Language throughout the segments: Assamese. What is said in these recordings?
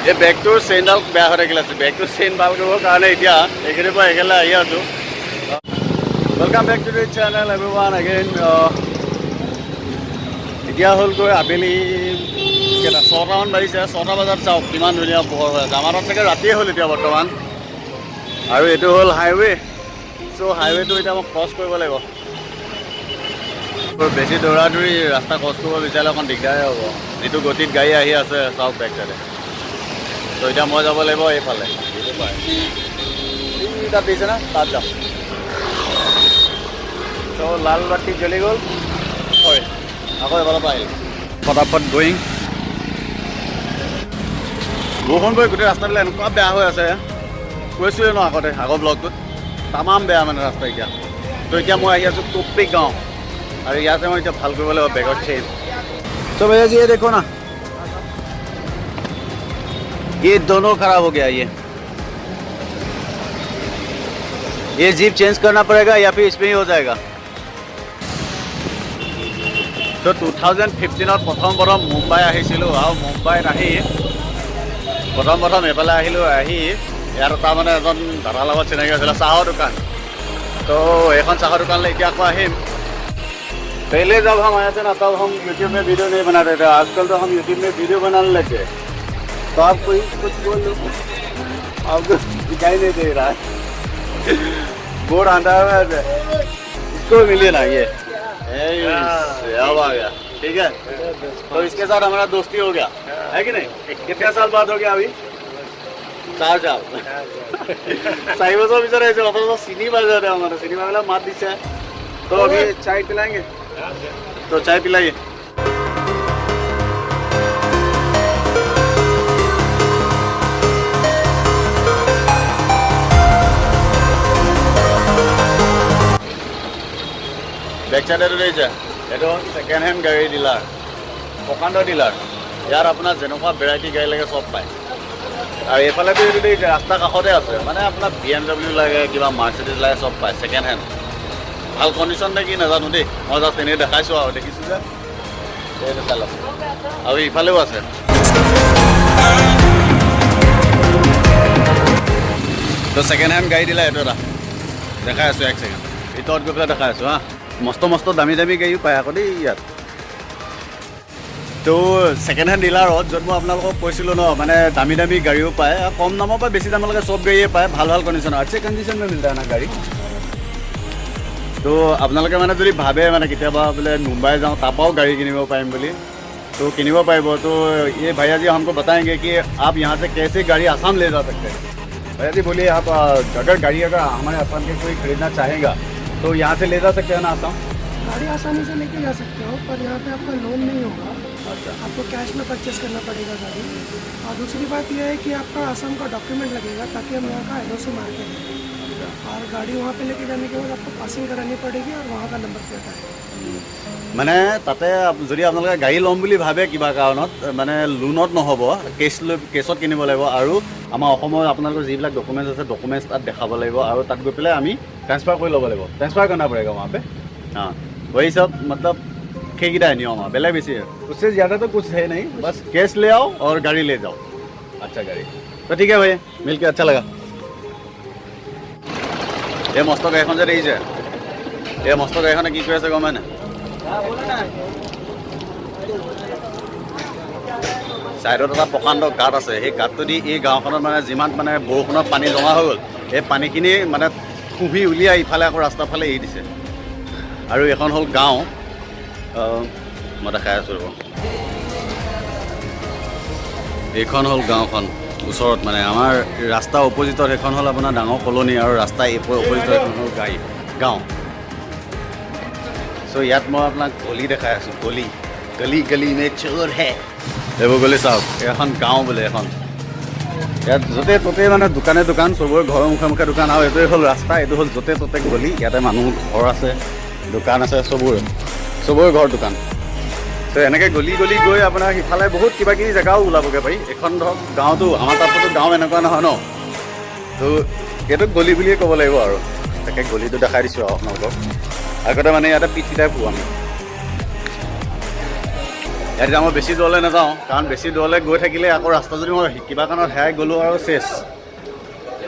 এই বেগটোৰ চেইনডাল বেয়া হৈ থাকিলে আছে। বেগটোৰ চেইন ভাল কৰিবৰ কাৰণে এতিয়া এইখিনিৰ পৰা এইফালে আহি আছোঁ। Welcome back to the channel everyone again. এতিয়া হ'লগৈ আবেলি কেইটা 6টামান বাজিছে। 6টা বজাত চাওক কিমান ধুনীয়া পোহৰ হৈ আছে। আমাৰ তাত চাগে ৰাতিয়ে হ'ল এতিয়া বৰ্তমান। আৰু এইটো হ'ল হাইৱে। চ' হাইৱেটো এতিয়া মই ক্ৰছ কৰিব লাগিব। বেছি দৌৰা দৌৰি ৰাস্তা ক্ৰছ কৰিব বিচাৰিলে অকণ দিগদাৰে হ'ব। যিটো গতিত গাড়ী আহি আছে চাওক বেক চাইডে। ত' এতিয়া মই যাব লাগিব এইফালে। তাত দিছে না, তাত যাম। ত' লাল বাতি জ্বলি গ'ল। হয় আকৌ এফালৰ পৰা আহিল ফটাফট গয়িং। বৰষুণ পৰি গোটেই ৰাস্তাবিলাক এনেকুৱা বেয়া হৈ আছে। কৈছোঁৱে ন আগৰ ব্লগটোত তামাম বেয়া মানে ৰাস্তা এতিয়া। ত' এতিয়া মই আহি আছোঁ টপিক গাঁও। और यहाँ से मैं जब ভাল কৰিব লাগিব বেগৰ চেইন। तो भैया जी ये देखो ना, ये दोनों खराब हो गया। ये जीप चेंज करना पड़ेगा या फिर इसमें ही हो जाएगा। तो 2015 प्रथम मुम्बाई আহিছিলোঁ আৰু মুম্বাইত আহি প্ৰথম এফালে আহিলোঁ। আহি ইয়াত এটা মানে এজন দাদাৰ লগত চিনাকি হৈছিলে চাহৰ দোকান। তো এইখন চাহৰ দোকানলৈ এতিয়া আকৌ আহিম। पहले जब हम आए थे ना तब हम यूट्यूब में वीडियो नहीं बनाते थे। आजकल तो हम यूट्यूब में वीडियो बनाने लगे। तो आप कोई कुछ बोल लो, आपको दिखाई नहीं दे रहा है। बोर्ड आंधा हुआ है, इसको मिलिए ना ये अब आ गया। ठीक है, तो इसके साथ हमारा दोस्ती हो गया है कि नहीं। कितने साल बाद हो गया अभी? 4 साल। सही बस विचार है सिनी बाजार है हमारा। सिनी बाजार मात दिशा है। तो अभी चाय पिलाएंगे, तो चाय पिलाइए। বেক চাইডেটো দেখিছে, এইটো ছেকেণ্ড হেণ্ড গাড়ী ডিলাৰ, প্ৰকাণ্ড ডিলাৰ। ইয়াত আপোনাৰ যেনেকুৱা ভেৰাইটি গাড়ী লাগে চব পায়। আৰু এইফালেতো এইটো দেখিছে ৰাস্তা কাষতে আছে। মানে আপোনাৰ BMW লাগে, কিবা মাৰ্চিডিজ লাগে, চব পায় ছেকেণ্ড হেণ্ড। ভাল কণ্ডিশ্যন নে কি নাজানো দেই, মই জাষ্ট এনেই দেখাইছোঁ আৰু দেখিছোঁ যে এইটো চালক। আৰু ইফালেও আছে। তো ছেকেণ্ড হেণ্ড গাড়ী দিলে এইটো এটা দেখাই আছোঁ। 1 ছেকেণ্ড ভিতৰত গৈ পেলাই দেখাই আছোঁ হা। মস্ত দামী গাড়ীও পায় আকৌ দেই ইয়াত। তো ছেকেণ্ড হেণ্ড ডিলাৰত য'ত মই আপোনালোকক কৈছিলোঁ ন, মানে দামী গাড়ীও পায়। কম দামৰ পৰা বেছি দামলৈকে চব গাড়ীয়ে পায়। ভাল কণ্ডিশ্যন अच्छे कंडीशन में मिलता है ना गाड़ी। तो আপোনালোকে মানে যদি ভাবে মানে কেতিয়াবা বোলে मुंबई जाऊँ तापाओ गाड़ी किनिब पारिम बोली, तो किनिब पारिब। तो ये भैया जी हमको बताएंगे कि आप यहाँ से कैसे गाड़ी आसाम ले जा सकते हैं। भैया जी बोलिए, आप अगर गाड़ी हमारे आसाम के कोई खरीदना चाहेगा तो यहाँ से ले जा सकते हैं ना आसाम? गाड़ी आसानी से लेके जा सकते हो, पर यहाँ पे आपका लोन नहीं होगा। आपको कैश में परचेस करना पड़ेगा गाड़ी। और दूसरी बात यह है कि आपका आसाम का डॉक्यूमेंट लगेगा ताकि हम यहाँ का LOC मार के दें। और गाड़ी वहाँ पे लेके जाने के बाद आपको पासिंग करानी पड़ेगी और वहाँ का नंबर प्लेट आएगा। মানে তাতে যদি আপোনালোকে গাড়ী ল'ম বুলি ভাবে কিবা কাৰণত, মানে লোনত নহ'ব, কেছত কিনিব লাগিব। আৰু আমাৰ অসমৰ আপোনালোকৰ যিবিলাক ডকুমেণ্টছ আছে ডকুমেণ্টছ তাত দেখাব লাগিব। আৰু তাত গৈ পেলাই আমি ট্ৰান্সফাৰ কৰি ল'ব লাগিব। ट्रांसफर करना पड़ेगा वहाँ पे। हाँ वही सब मतलब खेगीदा है नियम, बेला बेसी है। उससे ज़्यादा तो कुछ है नहीं, बस कैश ले आओ और गाड़ी ले जाओ। अच्छा गाड़ी तो ठीक है भैया, मिल के अच्छा लगा। ये मस्त गाड़ीখন যে দেখিছে, এই মস্ত গাড়ীখনে কি কৰি আছে গম পাই নাই? ছাইডত এটা প্ৰকাণ্ড গাঁত আছে। সেই গাঁতটো দি এই গাঁওখনত মানে যিমান মানে বৰষুণত পানী জমা হৈ গ'ল, এই পানীখিনি মানে কুঁহি উলিয়াই ইফালে আকৌ ৰাস্তাৰ ফালে এৰি দিছে। আৰু এখন হ'ল গাঁও, মই দেখাই আছোঁ ৰ'ব। এইখন হ'ল গাঁওখন ওচৰত, মানে আমাৰ ৰাস্তাৰ অপজিটত সেইখন হ'ল আপোনাৰ ডাঙৰ কলনী, আৰু ৰাস্তাৰ অপজিটত এখন হ'ল গাঁও। চ' ইয়াত মই আপোনাক গলি দেখাই আছোঁ। গলি মে চোৰ হে, এইবোৰ গলি চাওক। এখন গাঁও বোলে এখন। ইয়াত য'তে ত'তে মানে দোকান চবৰে ঘৰৰ মুখে দোকান। আৰু এইটোৱে হ'ল ৰাস্তা, এইটো হ'ল য'তে ত'তে গলি। ইয়াতে মানুহ ঘৰ আছে, দোকান আছে, চবৰে ঘৰ দোকান। তো এনেকৈ গলি গৈ আপোনাৰ সিফালে বহুত কিবাকিবি জেগাও ওলাবগৈ পাৰি। এখন ধৰক গাঁৱতো, আমাৰ তাততো গাঁও এনেকুৱা নহয় ন, তো এইটো গলি বুলিয়ে ক'ব লাগিব। আৰু তাকে গলিটো দেখাই দিছোঁ আৰু আপোনালোকক। আগতে মানে ইয়াতে পিঠিটাই ফুৰোঁ আমি। ইয়াত এতিয়া মই বেছি দূৰলৈ নাযাওঁ, কাৰণ বেছি দূৰলৈ গৈ থাকিলে আকৌ ৰাস্তা যদি মই কিবা কাৰণত হেৰাই গ'লোঁ আৰু চেছ,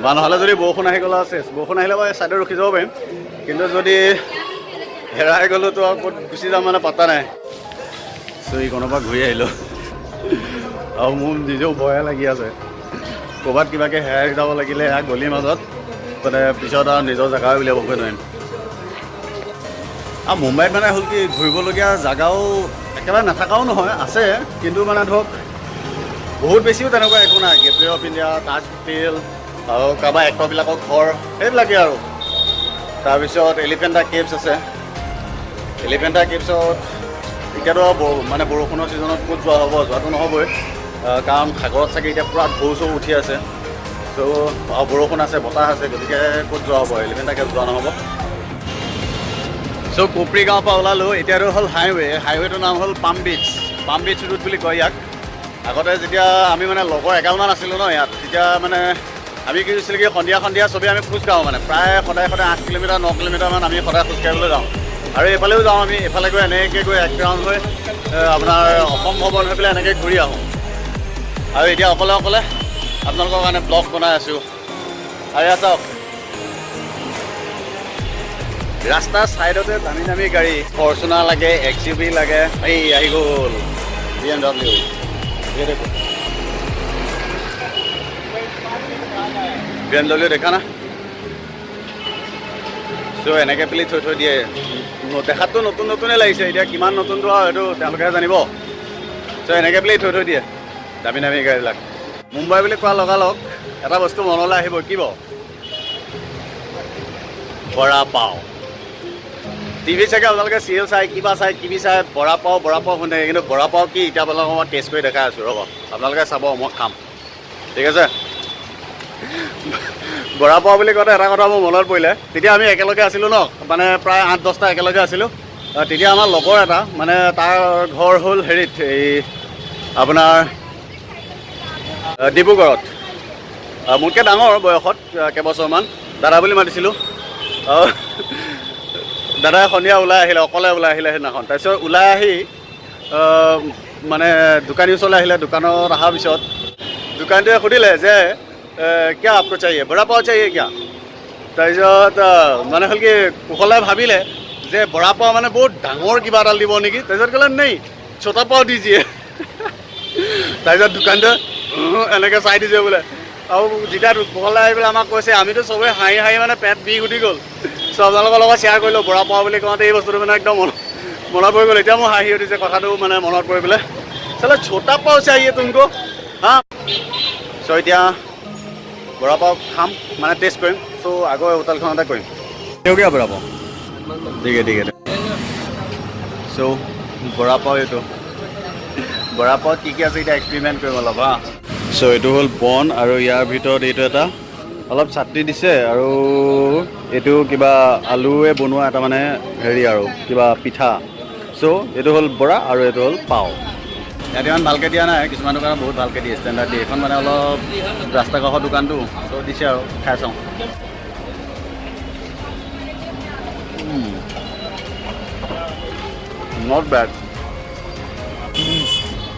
বা নহ'লে যদি বৰষুণ আহি গ'ল আৰু চেছ। বৰষুণ আহিলে বাৰু ছাইডত ৰখি যাব পাৰিম, কিন্তু যদি হেৰাই গ'লোতো আৰু ক'ত গুচি যাম মানে পাত্তা নাই। চ' এইকণৰ পৰা ঘূৰি আহিলোঁ আৰু মোৰ নিজেও ভয়ে লাগি আছে, ক'ৰবাত কিবাকৈ হেৰাই যাব লাগিলে এয়া গলিৰ মাজত মানে পিছত আৰু নিজৰ জেগাও উলিয়াবগৈ নোৱাৰিম। আৰু মুম্বাইত মানে হ'ল কি ঘূৰিবলগীয়া জেগাও একেবাৰে নাথাকাও নহয়, আছে, কিন্তু মানে ধৰক বহুত বেছিও তেনেকুৱা একো নাই। Gateway of India, Taj hotel আৰু কাৰোবাৰ এক্টৰবিলাকৰ ঘৰ সেইবিলাকেই আৰু। তাৰপিছত এলিফেণ্টা কেভছ আছে। এলিফেণ্টা কেভছত এতিয়াতো মানে বৰষুণৰ ছিজনত ক'ত যোৱা হ'ব, যোৱাটো নহ'বই, কাৰণ সাগৰত চাগে এতিয়া পূৰা ঢৌ চৌ উঠি আছে। চ' বৰষুণ আছে, বতাহ আছে, গতিকে ক'ত যোৱা হ'ব, এলিফেণ্টা কেভছ যোৱা নহ'ব। চ' কোপৰি গাঁৱৰ পৰা ওলালোঁ, এতিয়াতো হ'ল হাইৱেটোৰ নাম হ'ল পাম বিচ ৰুট বুলি কয় ইয়াক। আগতে যেতিয়া আমি মানে লগৰ এগালমান আছিলোঁ ন ইয়াত, তেতিয়া মানে আমি কি হৈছিলে কি সন্ধিয়া চবেই আমি খোজ কাঢ়োঁ, মানে প্ৰায় সদায় 8 কিলোমিটাৰ 9 কিলোমিটাৰমান আমি সদায় খোজকাঢ়িবলৈ যাওঁ। আৰু এইফালেও যাওঁ আমি, এফালে গৈ এনেকৈ গৈ এক ৰাউণ্ড হৈ আপোনাৰ অসম ভৱন হৈ পেলাই এনেকৈ ঘূৰি আহোঁ। আৰু এতিয়া অকলে আপোনালোকৰ কাৰণে ব্লগ বনাই আছোঁ। আৰু ইয়াত চাওক, ৰাস্তাৰ ছাইডতে দামী গাড়ী, ফৰ্চুনাৰ লাগে, XUV লাগে, এই আহি গ'ল BMW। BMW দেখা না? চ' এনেকৈ পেলি থৈ দিয়ে। দেখাততো নতুনেই লাগিছে, এতিয়া কিমান নতুনটো আৰু সেইটো তেওঁলোকেহে জানিব। চ' এনেকৈ পেলি থৈ দিয়ে দামী গাড়ীবিলাক। মুম্বাই বুলি কোৱা লগালগ এটা বস্তু মনলৈ আহিব, কি বাৰু? বৰা পাও। টিভি চাগে আপোনালোকে চিৰিয়েল চাই, কিবা চাই, টিভি চাই বৰা পাও শুনে, কিন্তু বৰা পাও কি এতিয়া আপোনালোকক মই টেষ্ট কৰি দেখাই আছোঁ, ৰ'ব আপোনালোকে চাব, মই খাম, ঠিক আছে? বৰা পাও বুলি কওঁতে এটা কথা মোৰ মনত পৰিলে, তেতিয়া আমি একেলগে আছিলোঁ ন, মানে প্ৰায় 8-10টা একেলগে আছিলোঁ। তেতিয়া আমাৰ লগৰ এটা মানে তাৰ ঘৰ হ'ল হেৰিত, এই আপোনাৰ ডিব্ৰুগড়ত। মোতকৈ ডাঙৰ বয়সত কেইবছৰমান, দাদা বুলি মাতিছিলোঁ। দাদাই সন্ধিয়া অকলে ওলাই আহিলে সেইদিনাখন। তাৰপিছত ওলাই আহি মানে দোকানী ওচৰলৈ আহিলে। দোকানত অহাৰ পিছত দোকানীটোৱে সুধিলে যে কিয়া আপকো চাহিয়ে, বৰা পাও চাহিয়ে কিয়া? তাৰপিছত মানে হ'ল কি কুশলে ভাবিলে যে বৰা পাও মানে বহুত ডাঙৰ কিবা এডাল দিব নেকি। তাৰপিছত ক'লে নেই, ছটা পাও দিজিয়ে। তাৰপিছত দোকানটোৱে এনেকৈ চাই দিছে বোলে। আৰু যেতিয়া কুশলে আহি পেলাই আমাক কৈছে, আমিতো চবেই হাঁহি মানে পেট বিষ উঠি গ'ল। চ' আপোনালোকৰ লগত শ্বেয়াৰ কৰিলোঁ, বৰা পাও বুলি কওঁতে এই বস্তুটো মানে একদম মনত পৰি গ'ল। এতিয়া মোৰ হাঁহি উঠিছে কথাটো মানে মনত পৰি পেলাই। চালে ছটা পাও চাহিয়ে তুমকো, হা? চ' এতিয়া বৰা পাও খাম, মানে টেষ্ট কৰিম। চ' আগৰ হোটেলখনতে কৰিম। কিয় বৰা পাও? ঠিক আছে। চ' বৰা পাও এইটো, বৰা পাওত কি আছে এতিয়া এক্সপেৰিমেণ্ট কৰিম অলপ, হা? চ' এইটো হ'ল বন, আৰু ইয়াৰ ভিতৰত এইটো এটা অলপ চাটনি দিছে, আৰু এইটো কিবা আলুৱে বনোৱা এটা মানে হেৰি আৰু কিবা পিঠা। চ' এইটো হ'ল বৰা আৰু এইটো হ'ল পাও। ইয়াত ইমান ভালকৈ দিয়া নাই, কিছুমান দোকানত বহুত ভালকৈ দিয়ে, ষ্টেণ্ডাৰ্ড দিয়ে। এইখন মানে অলপ ৰাস্তা কাষৰ দোকানটো, চ' দিছে আৰু খাই চাওঁ। Not bed.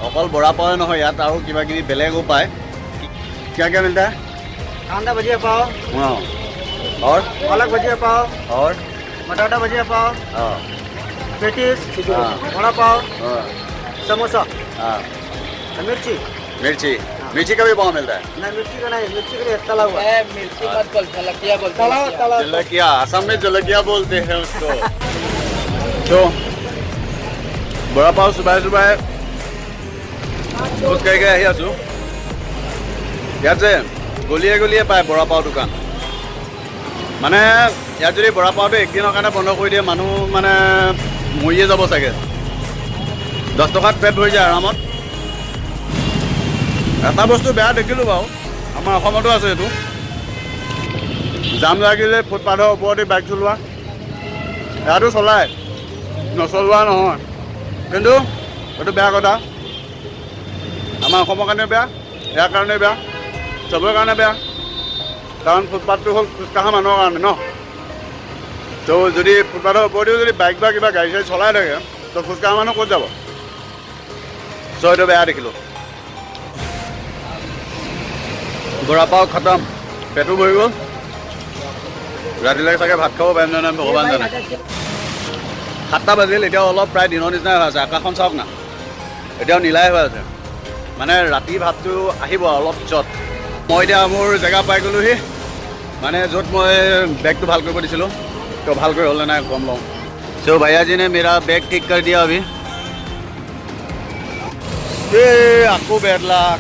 অকল বৰা পাওৱে নহয়, ইয়াত আৰু কিবা কিবি বেলেগো পায়। क्या मिलता है? कांदा भजिया पाव, हाँ, और पालक भजिया पाव, और बटाटा भजिया पाव, हाँ, पेटीज, हाँ। वड़ा पाव, हाँ, समोसा, हाँ, मिर्ची। मिर्ची का भी पाव मिलता है। नहीं मिर्ची का नहीं, मिर्ची के लिए तला हुआ। मिर्ची मत बोल, जलकिया बोल। तला जलकिया, असम में जलकिया बोलते हैं उसको। तो बड़ा पाव सुबह খোজ কাঢ়ি আহি আছোঁ। ইয়াত যে গলিয়ে পায় বৰা পাও দোকান। মানে ইয়াত যদি বৰা পাওটো একদিনৰ কাৰণে বন্ধ কৰি দিয়ে, মানুহ মানে মৰিয়ে যাব চাগে। 10 টকাত পেট ভৰি যায় আৰামত। এটা বস্তু বেয়া দেখিলোঁ বাৰু, আমাৰ অসমতো আছে এইটো, জাম লাগিলে ফুটপাথৰ ওপৰতে বাইক চলোৱা। ইয়াতো চলায়, নচলোৱা নহয়, কিন্তু এইটো বেয়া কথা। আমাৰ অসমৰ কাৰণে বেয়া, ইয়াৰ কাৰণে বেয়া, চবৰে কাৰণে বেয়া, কাৰণ ফুটপাথটো হ'ল খোজকঢ়া মানুহৰ কাৰণে ন। তো যদি ফুটপাথৰ ওপৰতেও যদি বাইক বা কিবা গাড়ী চাড়ী চলাই থাকে, তো খোজকঢ়া মানুহ ক'ত যাব? চ' এইটো বেয়া দেখিলোঁ বৰা পাও খতম পেটো ভৰি গ'ল ৰাতিলৈকে চাগে ভাত খাব পাৰিম নে নাই ভগৱান জানে 7টা বাজিল এতিয়াও অলপ প্ৰায় দিনৰ নিচিনাই হৈ আছে আকাশখন চাওক না এতিয়াও নীলাই হৈ আছে মানে ৰাতি ভাতটো আহিব অলপ পিছত মই এতিয়া মোৰ জেগা পাই গ'লোহি মানে য'ত মই বেগটো ভাল কৰিব দিছিলোঁ তো ভালকৈ হ'ল নে নাই গম লওঁ চ' भैया जी ने मेरा बैग ठीक कर दिया अभी আকৌ বেড লাক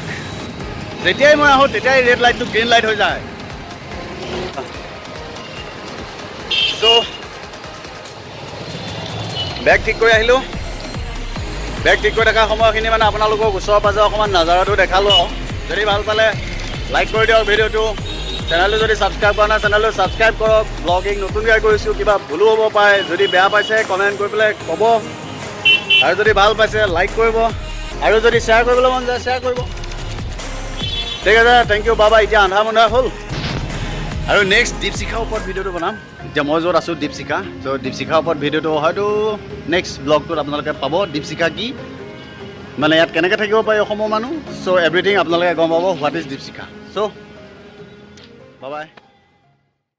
যেতিয়াই মই আহোঁ তেতিয়াই ৰেড লাইটটো গ্ৰীণ লাইট হৈ যায় চ' বেগ ঠিক কৰি আহিলোঁ বেগ ঠিক কৰি থকা সময়খিনি মানে আপোনালোকক ওচৰ পাজৰ অকণমান নাজাৰাটো দেখালোঁ যদি ভাল পালে লাইক কৰি দিয়ক ভিডিঅ'টো চেনেলটো যদি ছাবস্ক্ৰাইব কৰা নাই চেনেলটো ছাবস্ক্ৰাইব কৰক ব্লগিং নতুনকৈ কৰিছোঁ কিবা ভুলো হ'ব পাৰে যদি বেয়া পাইছে কমেণ্ট কৰি পেলাই ক'ব আৰু যদি ভাল পাইছে লাইক কৰিব আৰু যদি শ্বেয়াৰ কৰিবলৈ মন যায় শ্বেয়াৰ কৰিব ঠিক আছে থেংক ইউ বাবা এতিয়া আন্ধাৰ মুন্ধাৰ হ'ল আৰু নেক্সট দীপশিখাৰ ওপৰত ভিডিঅ'টো বনাম এতিয়া মই য'ত আছোঁ দীপশিখা চ' দীপশিখাৰ ওপৰত ভিডিঅ'টো হয়তো নেক্সট ব্লগটোত আপোনালোকে পাব দীপশিখা কি মানে ইয়াত কেনেকৈ থাকিব পাৰি অসমৰ মানুহ চ' এভৰিথিং আপোনালোকে গম পাব what is Dipshikha so' bye bye